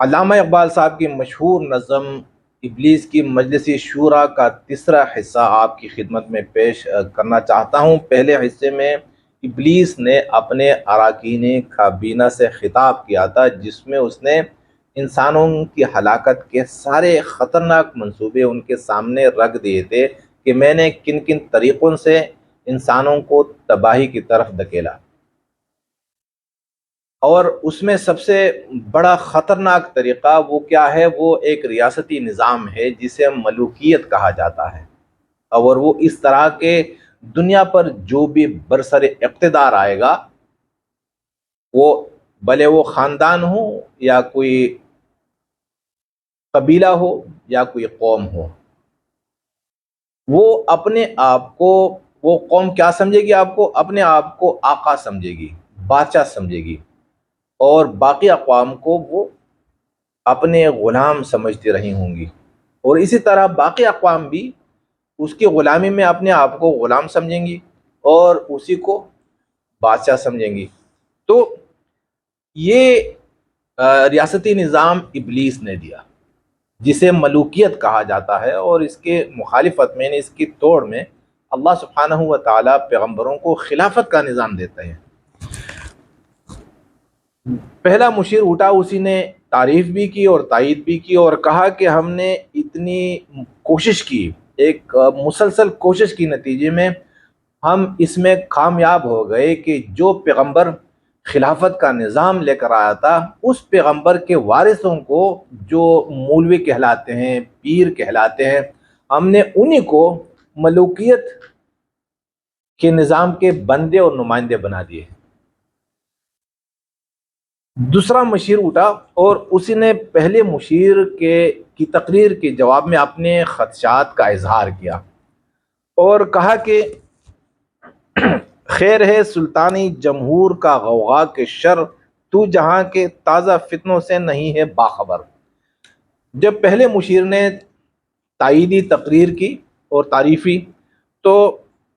علامہ اقبال صاحب کی مشہور نظم ابلیس کی مجلس شورا کا تیسرا حصہ آپ کی خدمت میں پیش کرنا چاہتا ہوں۔ پہلے حصے میں ابلیس نے اپنے اراکین کابینہ سے خطاب کیا تھا، جس میں اس نے انسانوں کی ہلاکت کے سارے خطرناک منصوبے ان کے سامنے رکھ دیے تھے کہ میں نے کن کن طریقوں سے انسانوں کو تباہی کی طرف دھکیلا، اور اس میں سب سے بڑا خطرناک طریقہ وہ کیا ہے؟ وہ ایک ریاستی نظام ہے جسے ملوکیت کہا جاتا ہے، اور وہ اس طرح کے دنیا پر جو بھی برسر اقتدار آئے گا، وہ بھلے وہ خاندان ہو یا کوئی قبیلہ ہو یا کوئی قوم ہو، وہ اپنے آپ کو، وہ قوم کیا سمجھے گی؟ آپ کو اپنے آپ کو آقا سمجھے گی، بادشاہ سمجھے گی، اور باقی اقوام کو وہ اپنے غلام سمجھتی رہی ہوں گی، اور اسی طرح باقی اقوام بھی اس کی غلامی میں اپنے آپ کو غلام سمجھیں گی اور اسی کو بادشاہ سمجھیں گی۔ تو یہ ریاستی نظام ابلیس نے دیا، جسے ملوکیت کہا جاتا ہے، اور اس کے مخالفت میں، اس کی توڑ میں اللہ سبحانہ و تعالیٰ پیغمبروں کو خلافت کا نظام دیتے ہیں۔ پہلا مشیر اٹھا، اسی نے تعریف بھی کی اور تائید بھی کی، اور کہا کہ ہم نے اتنی کوشش کی، ایک مسلسل کوشش کی نتیجے میں ہم اس میں کامیاب ہو گئے کہ جو پیغمبر خلافت کا نظام لے کر آیا تھا، اس پیغمبر کے وارثوں کو، جو مولوی کہلاتے ہیں، پیر کہلاتے ہیں، ہم نے انہی کو ملوکیت کے نظام کے بندے اور نمائندے بنا دیے۔ دوسرا مشیر اٹھا، اور اسی نے پہلے مشیر کی تقریر کے جواب میں اپنے خدشات کا اظہار کیا اور کہا کہ خیر ہے سلطانی جمہور کا غوغا کے شر، تو جہاں کے تازہ فتنوں سے نہیں ہے باخبر۔ جب پہلے مشیر نے تائیدی تقریر کی اور تعریفی، تو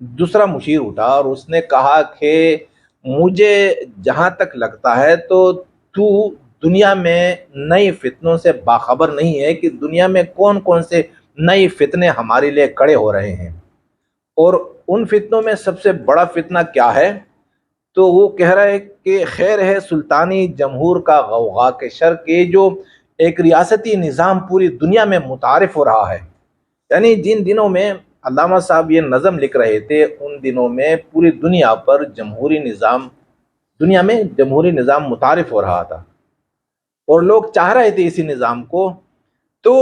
دوسرا مشیر اٹھا اور اس نے کہا کہ مجھے جہاں تک لگتا ہے تو دنیا میں نئی فتنوں سے باخبر نہیں ہے کہ دنیا میں کون کون سے نئی فتنے ہمارے لیے کھڑے ہو رہے ہیں، اور ان فتنوں میں سب سے بڑا فتنہ کیا ہے؟ تو وہ کہہ رہا ہے کہ خیر ہے سلطانی جمہور کا غوغا کے شر، کے جو ایک ریاستی نظام پوری دنیا میں متعارف ہو رہا ہے، یعنی جن دنوں میں علامہ صاحب یہ نظم لکھ رہے تھے، ان دنوں میں پوری دنیا پر جمہوری نظام، دنیا میں جمہوری نظام متعارف ہو رہا تھا اور لوگ چاہ رہے تھے اسی نظام کو۔ تو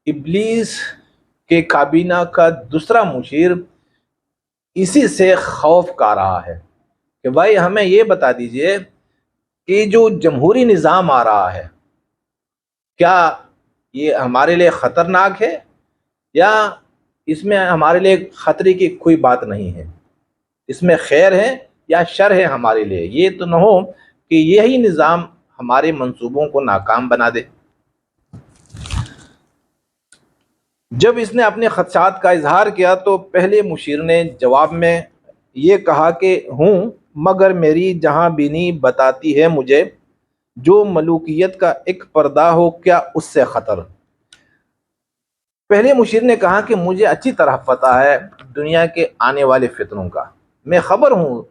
ابلیس کے کابینہ کا دوسرا مشیر اسی سے خوف کھا رہا ہے کہ بھائی ہمیں یہ بتا دیجئے کہ جو جمہوری نظام آ رہا ہے، کیا یہ ہمارے لیے خطرناک ہے، یا اس میں ہمارے لیے خطرے کی کوئی بات نہیں ہے؟ اس میں خیر ہے یا شر ہے ہمارے لیے؟ یہ تو نہ ہو کہ یہی نظام ہمارے منصوبوں کو ناکام بنا دے۔ جب اس نے اپنے خدشات کا اظہار کیا تو پہلے مشیر نے جواب میں یہ کہا کہ ہوں، مگر میری جہاں بینی بتاتی ہے مجھے، جو ملوکیت کا ایک پردہ ہو کیا اس سے خطر۔ پہلے مشیر نے کہا کہ مجھے اچھی طرح پتہ ہے دنیا کے آنے والے فتنوں کا، میں خبر ہوں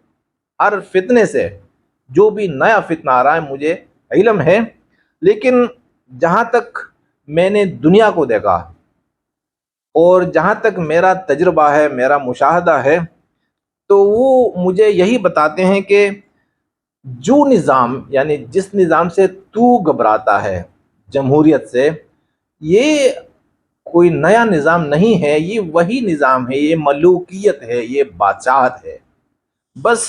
ہر فتنے سے، جو بھی نیا فتنہ آ رہا ہے مجھے علم ہے، لیکن جہاں تک میں نے دنیا کو دیکھا اور جہاں تک میرا تجربہ ہے، میرا مشاہدہ ہے، تو وہ مجھے یہی بتاتے ہیں کہ جو نظام، یعنی جس نظام سے تو گھبراتا ہے، جمہوریت سے، یہ کوئی نیا نظام نہیں ہے، یہ وہی نظام ہے، یہ ملوکیت ہے، یہ بادشاہت ہے۔ بس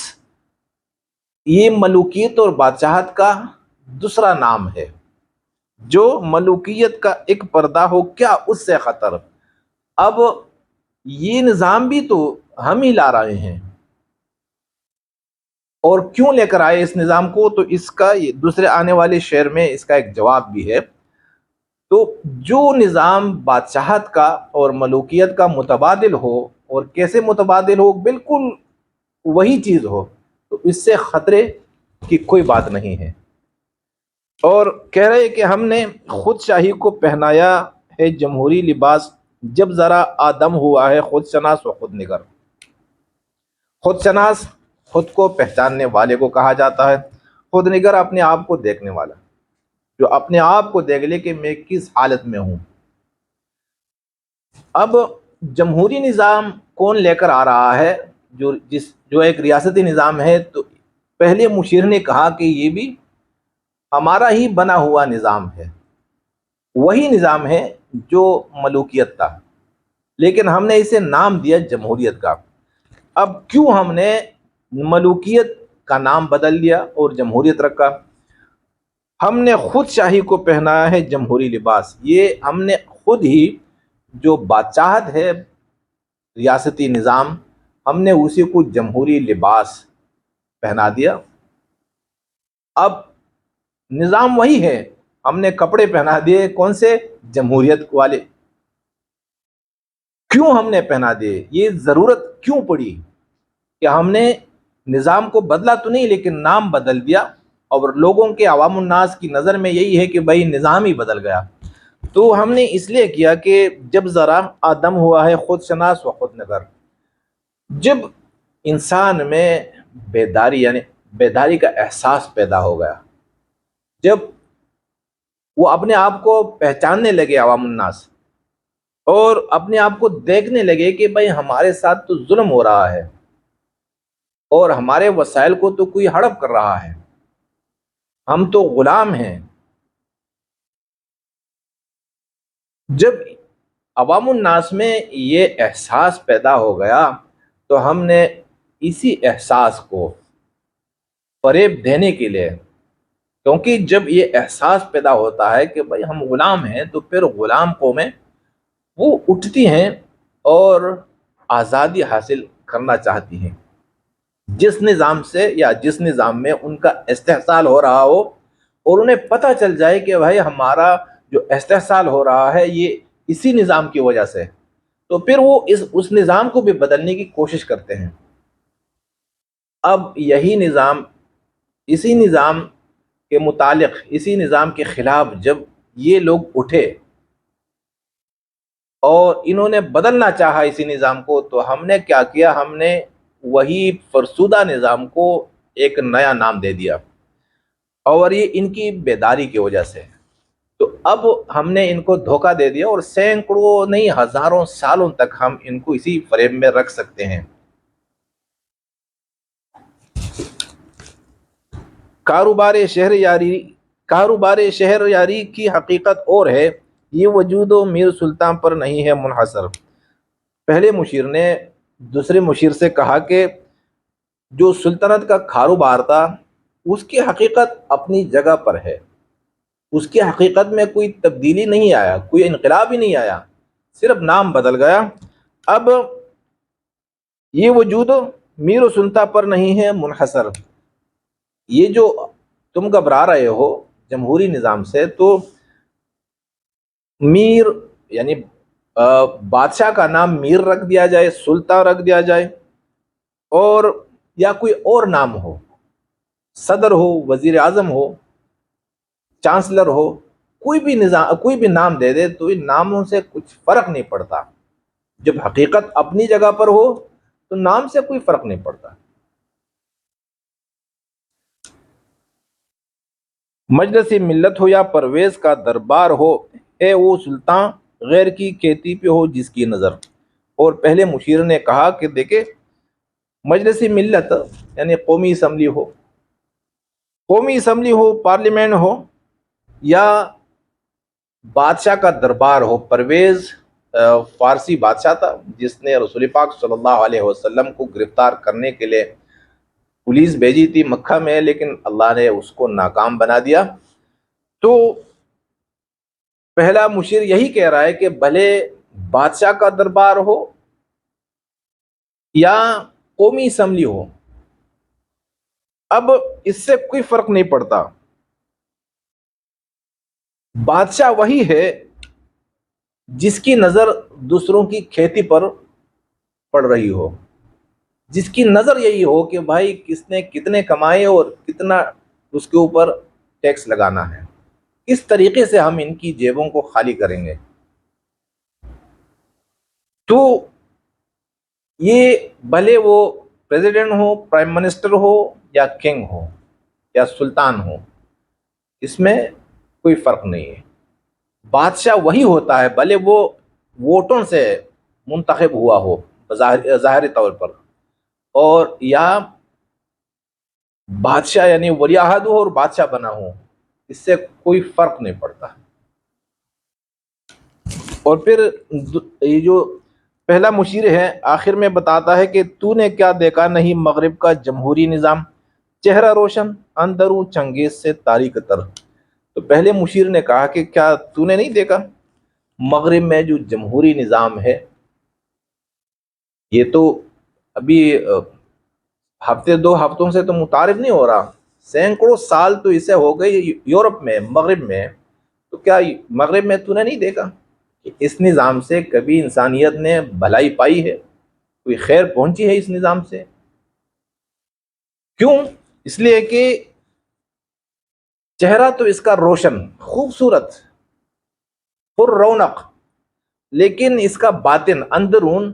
یہ ملوکیت اور بادشاہت کا دوسرا نام ہے، جو ملوکیت کا ایک پردہ ہو کیا اس سے خطر۔ اب یہ نظام بھی تو ہم ہی لا رہے ہیں، اور کیوں لے کر آئے اس نظام کو؟ تو اس کا یہ دوسرے آنے والے شعر میں اس کا ایک جواب بھی ہے۔ تو جو نظام بادشاہت کا اور ملوکیت کا متبادل ہو، اور کیسے متبادل ہو؟ بالکل وہی چیز ہو، تو اس سے خطرے کی کوئی بات نہیں ہے۔ اور کہہ رہے کہ ہم نے خود شاہی کو پہنایا ہے جمہوری لباس، جب ذرا آدم ہوا ہے خود شناس و خود نگر۔ خود شناس خود کو پہچاننے والے کو کہا جاتا ہے، خود نگر اپنے آپ کو دیکھنے والا، جو اپنے آپ کو دیکھ لے کہ میں کس حالت میں ہوں۔ اب جمہوری نظام کون لے کر آ رہا ہے؟ جو ایک ریاستی نظام ہے، تو پہلے مشیر نے کہا کہ یہ بھی ہمارا ہی بنا ہوا نظام ہے، وہی نظام ہے جو ملوکیت تھا، لیکن ہم نے اسے نام دیا جمہوریت کا۔ اب کیوں ہم نے ملوکیت کا نام بدل دیا اور جمہوریت رکھا؟ ہم نے خود شاہی کو پہنایا ہے جمہوری لباس، یہ ہم نے خود ہی جو بادشاہت ہے، ریاستی نظام، ہم نے اسی کو جمہوری لباس پہنا دیا۔ اب نظام وہی ہے، ہم نے کپڑے پہنا دیے کون سے؟ جمہوریت والے۔ کیوں ہم نے پہنا دیے؟ یہ ضرورت کیوں پڑی کہ ہم نے نظام کو بدلا تو نہیں، لیکن نام بدل دیا، اور لوگوں کے عوام الناس کی نظر میں یہی ہے کہ بھائی نظام ہی بدل گیا۔ تو ہم نے اس لیے کیا کہ جب ذرا آدم ہوا ہے خود شناس و خود نگر، جب انسان میں بیداری یعنی بیداری کا احساس پیدا ہو گیا، جب وہ اپنے آپ کو پہچاننے لگے عوام الناس، اور اپنے آپ کو دیکھنے لگے کہ بھائی ہمارے ساتھ تو ظلم ہو رہا ہے، اور ہمارے وسائل کو تو کوئی ہڑپ کر رہا ہے، ہم تو غلام ہیں۔ جب عوام الناس میں یہ احساس پیدا ہو گیا، تو ہم نے اسی احساس کو فریب دینے کے لیے، کیونکہ جب یہ احساس پیدا ہوتا ہے کہ بھائی ہم غلام ہیں، تو پھر غلام قومیں وہ اٹھتی ہیں اور آزادی حاصل کرنا چاہتی ہیں، جس نظام سے یا جس نظام میں ان کا استحصال ہو رہا ہو، اور انہیں پتہ چل جائے کہ بھائی ہمارا جو استحصال ہو رہا ہے یہ اسی نظام کی وجہ سے، تو پھر وہ اس نظام کو بھی بدلنے کی کوشش کرتے ہیں۔ اب یہی نظام، اسی نظام کے متعلق، اسی نظام کے خلاف جب یہ لوگ اٹھے اور انہوں نے بدلنا چاہا اسی نظام کو، تو ہم نے کیا کیا؟ ہم نے وہی فرسودہ نظام کو ایک نیا نام دے دیا، اور یہ ان کی بیداری کی وجہ سے۔ تو اب ہم نے ان کو دھوکہ دے دیا، اور سینکڑوں نہیں ہزاروں سالوں تک ہم ان کو اسی فریب میں رکھ سکتے ہیں۔ کاروبار شہر یاری کی حقیقت اور ہے، یہ وجود و میر سلطان پر نہیں ہے منحصر۔ پہلے مشیر نے دوسرے مشیر سے کہا کہ جو سلطنت کا کاروبار تھا اس کی حقیقت اپنی جگہ پر ہے، اس کی حقیقت میں کوئی تبدیلی نہیں آیا، کوئی انقلاب ہی نہیں آیا، صرف نام بدل گیا۔ اب یہ وجود میر و سلطان پر نہیں ہے منحصر، یہ جو تم گھبرا رہے ہو جمہوری نظام سے، تو میر یعنی بادشاہ کا نام میر رکھ دیا جائے، سلطان رکھ دیا جائے، اور یا کوئی اور نام ہو، صدر ہو، وزیر اعظم ہو، چانسلر ہو، کوئی بھی نام دے دے، تو ان ناموں سے کچھ فرق نہیں پڑتا۔ جب حقیقت اپنی جگہ پر ہو تو نام سے کوئی فرق نہیں پڑتا۔ مجلس ملت ہو یا پرویز کا دربار ہو، اے وہ سلطان غیر کی کھیتی پہ ہو جس کی نظر۔ اور پہلے مشیر نے کہا کہ دیکھیں، مجلس ملت یعنی قومی اسمبلی ہو، پارلیمنٹ ہو، یا بادشاہ کا دربار ہو۔ پرویز فارسی بادشاہ تھا جس نے رسول پاک صلی اللہ علیہ وسلم کو گرفتار کرنے کے لیے پولیس بھیجی تھی مکہ میں، لیکن اللہ نے اس کو ناکام بنا دیا۔ تو پہلا مشیر یہی کہہ رہا ہے کہ بھلے بادشاہ کا دربار ہو یا قومی اسمبلی ہو، اب اس سے کوئی فرق نہیں پڑتا، بادشاہ وہی ہے جس کی نظر دوسروں کی کھیتی پر پڑ رہی ہو، جس کی نظر یہی ہو کہ بھائی کس نے کتنے کمائے اور کتنا اس کے اوپر ٹیکس لگانا ہے۔ کس طریقے سے ہم ان کی جیبوں کو خالی کریں گے. تو یہ بھلے وہ پریزیڈنٹ ہو، پرائم منسٹر ہو، یا کنگ ہو، یا سلطان ہو، اس میں کوئی فرق نہیں ہے. بادشاہ وہی ہوتا ہے بھلے وہ ووٹوں سے منتخب ہوا ہو ظاہری طور پر، اور یا بادشاہ یعنی ولی عہد ہو اور بادشاہ بنا ہو، اس سے کوئی فرق نہیں پڑتا. اور پھر یہ جو پہلا مشیر ہے آخر میں بتاتا ہے کہ تو نے کیا دیکھا نہیں مغرب کا جمہوری نظام، چہرہ روشن اندروں چنگیز سے تاریک تر. تو پہلے مشیر نے کہا کہ کیا تو نے نہیں دیکھا مغرب میں جو جمہوری نظام ہے، یہ تو ابھی ہفتے دو ہفتوں سے تو متعارف نہیں ہو رہا، سینکڑوں سال تو اسے ہو گئے یورپ میں، مغرب میں. تو کیا مغرب میں تو نے نہیں دیکھا کہ اس نظام سے کبھی انسانیت نے بھلائی پائی ہے، کوئی خیر پہنچی ہے اس نظام سے؟ کیوں؟ اس لیے کہ چہرہ تو اس کا روشن، خوبصورت، پر رونق، لیکن اس کا باطن اندرون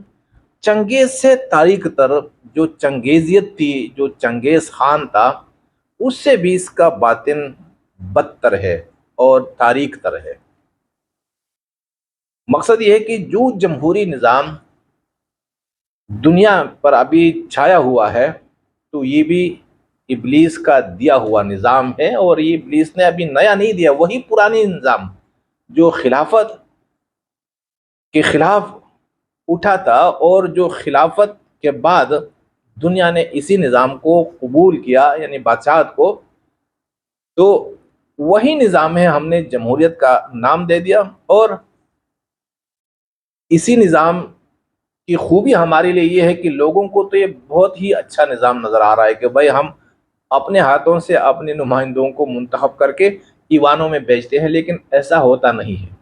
چنگیز سے تاریک تر. جو چنگیزیت تھی، جو چنگیز خان تھا، اس سے بھی اس کا باطن بدتر ہے اور تاریک تر ہے. مقصد یہ ہے کہ جو جمہوری نظام دنیا پر ابھی چھایا ہوا ہے، تو یہ بھی ابلیس کا دیا ہوا نظام ہے، اور یہ ابلیس نے ابھی نیا نہیں دیا، وہی پرانی نظام جو خلافت کے خلاف اٹھا تھا، اور جو خلافت کے بعد دنیا نے اسی نظام کو قبول کیا، یعنی بادشاہت کو. تو وہی نظام ہے، ہم نے جمہوریت کا نام دے دیا. اور اسی نظام کی خوبی ہمارے لیے یہ ہے کہ لوگوں کو تو یہ بہت ہی اچھا نظام نظر آ رہا ہے کہ بھائی ہم اپنے ہاتھوں سے اپنے نمائندوں کو منتخب کر کے ایوانوں میں بیچتے ہیں، لیکن ایسا ہوتا نہیں ہے.